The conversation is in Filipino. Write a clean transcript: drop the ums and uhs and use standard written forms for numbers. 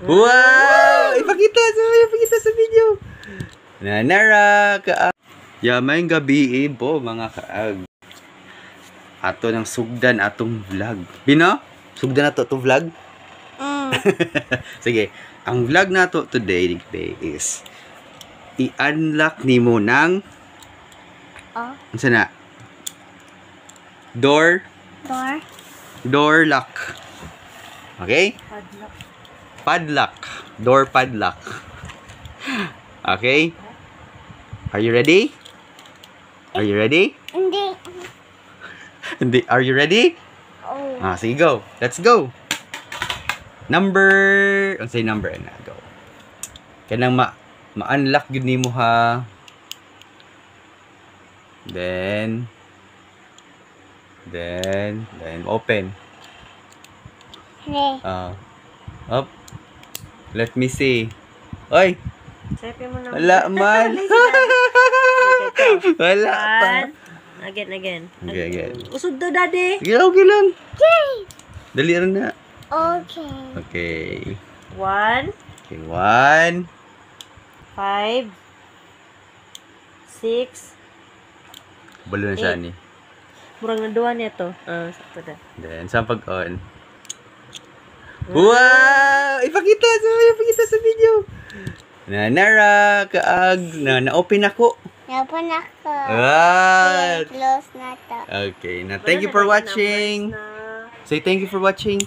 Wow! Ipakita sa video. Nanara kaag. Yamayng gabi po mga kaag. Ato ng sugdan atong vlog. Bino? Sugdan nato itong vlog? Sige. Ang vlog nato today is i-unlock nimo ng ano na? Door lock. Okay? Padlock. Door padlock. Okay? Are you ready? Are you ready? Hindi. Are you ready? Sige, go. Let's go. Number, say number na, go. Kanang ma-unlock yun nimo ha. Then open. Up. Let me see. Oy. Wala man. Wala pa. Again. Okay. Usod daw, daddy. Okay lang. Dali rin na. Okay. Okay. 1, Okay, 1. 5, 6. Balo na siya ni. Murang nanduan niya to. Sakto na. Then, saan pag-on? Wow! Ipakita sa video. Nanara kaag na-open ako. Close na to. Okay. Now, thank you for watching. Say thank you for watching.